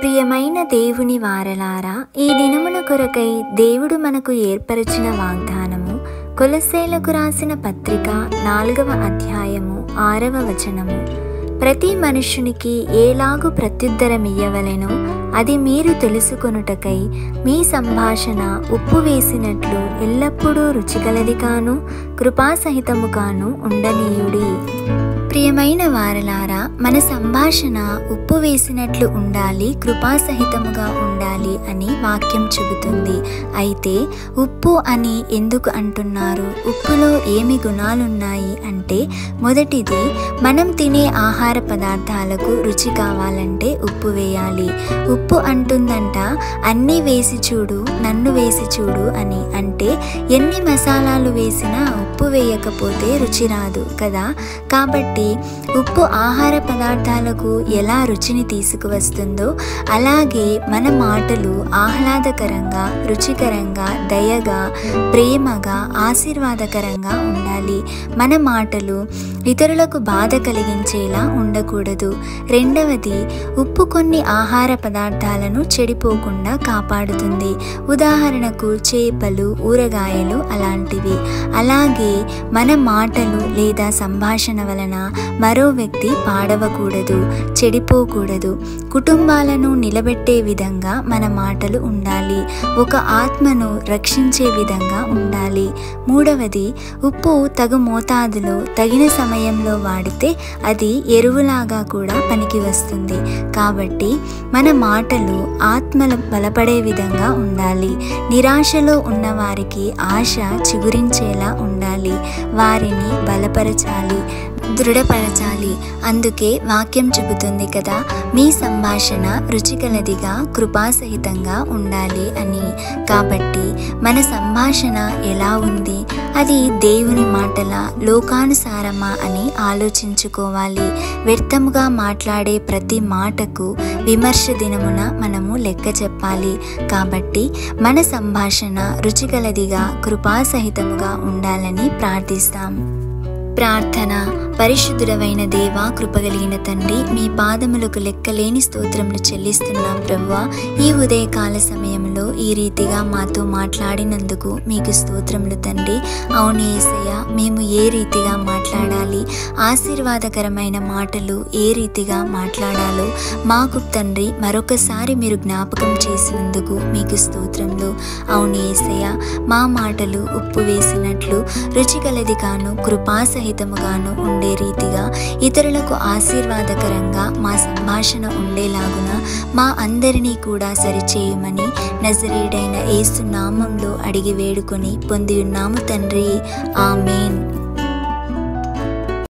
ప్రియమైన దేవుని వారలారా, ఈ దినమున కొరకై దేవుడు మనకు ఏర్పరిచిన వాగ్దానము కొలస్సీలకు రాసిన పత్రిక 4వ అధ్యాయము 6వ వచనము. ప్రతి మనుష్యునికి ఏలాగు ప్రత్యుత్తరమియ్యవలెనో అది మీరు తెలుసుకొనుటకై మీ సంభాషణ ఉప్పు వేసినట్లు ఎల్లప్పుడూ రుచిగలదిగాను కృపాసహితముగాను ఉండనీయుడి. ప్రియమైన వారలారా, మన సంభాషణ ఉప్పు వేసినట్లు ఉండాలి, కృపాసహితముగా ఉండాలి అని వాక్యం చెబుతుంది. అయితే ఉప్పు అని ఎందుకు అంటున్నారు? ఉప్పులో ఏమి గుణాలున్నాయి అంటే, మొదటిది, మనం తినే ఆహార పదార్థాలకు రుచి కావాలంటే ఉప్పు వేయాలి. ఉప్పు అంటుందంట, అన్నీ వేసి చూడు, నన్ను వేసి చూడు అని. అంటే ఎన్ని మసాలాలు వేసినా ఉప్పు వేయకపోతే రుచి రాదు కదా. కాబట్టి ఉప్పు ఆహార పదార్థాలకు ఎలా రుచిని తీసుకువస్తుందో, అలాగే మన మాటలు ఆహ్లాదకరంగా, రుచికరంగా, దయగా, ప్రేమగా, ఆశీర్వాదకరంగా ఉండాలి. మన మాటలు ఇతరులకు బాధ కలిగించేలా ఉండకూడదు. రెండవది, ఉప్పు కొన్ని ఆహార పదార్థాలను చెడిపోకుండా కాపాడుతుంది. ఉదాహరణకు చేపలు, ఊరగాయలు అలాంటివి. అలాగే మన మాటలు లేదా సంభాషణ వలన మరో వ్యక్తి పాడవకూడదు, చెడిపోకూడదు. కుటుంబాలను నిలబెట్టే విధంగా మన మాటలు ఉండాలి. ఒక ఆత్మను రక్షించే విధంగా ఉండాలి. మూడవది, ఉప్పు తగు మోతాదులో తగిన సమయంలో వాడితే అది ఎరువులాగా కూడా పనికి వస్తుంది. కాబట్టి మన మాటలు ఆత్మలు బలపడే విధంగా ఉండాలి. నిరాశలో ఉన్న వారికి ఆశ చిగురించేలా ఉండాలి. వారిని బలపరచాలి, దృఢపరచాలి. అందుకే వాక్యం చెబుతుంది కదా, మీ సంభాషణ రుచిగలదిగా, కృపాసహితంగా ఉండాలి అని. కాబట్టి మన సంభాషణ ఎలా ఉంది? అది దేవుని మాటలా, లోకానుసారమా అని ఆలోచించుకోవాలి. వ్యర్థముగా మాట్లాడే ప్రతి మాటకు విమర్శ దినమున మనము లెక్క చెప్పాలి. కాబట్టి మన సంభాషణ రుచిగలదిగా, కృపాసహితముగా ఉండాలని ప్రార్థిస్తాం. ప్రార్థన. పరిశుద్ధుడవైన దేవా, కృపగలిగిన తండ్రి, మీ పాదములకు లెక్కలేని స్తోత్రములు చెల్లిస్తున్నాం ప్రభువా. ఈ ఉదయకాల సమయంలో ఈ రీతిగా మాతో మాట్లాడినందుకు మీకు స్తోత్రములు తండ్రి. అవును యేసయ్య, మేము ఏ రీతిగా మాట్లాడాలి, ఆశీర్వాదకరమైన మాటలు ఏ రీతిగా మాట్లాడాలో మాకు తండ్రి మరొకసారి మీరు జ్ఞాపకం చేసినందుకు మీకు స్తోత్రములు. అవును యేసయ్య, మా మాటలు ఉప్పు వేసినట్లు రుచిగలదిగాను, కృపాసహితముగాను ఉండే రీతిగా, ఇతరులకు ఆశీర్వాదకరంగా మా సంభాషణ ఉండేలాగున మా అందరినీ కూడా సరిచేయమని నజరేయుడైన యేసు నామంలో అడిగి వేడుకొని పొంది ఉన్నాము తండ్రి. ఆమేన్.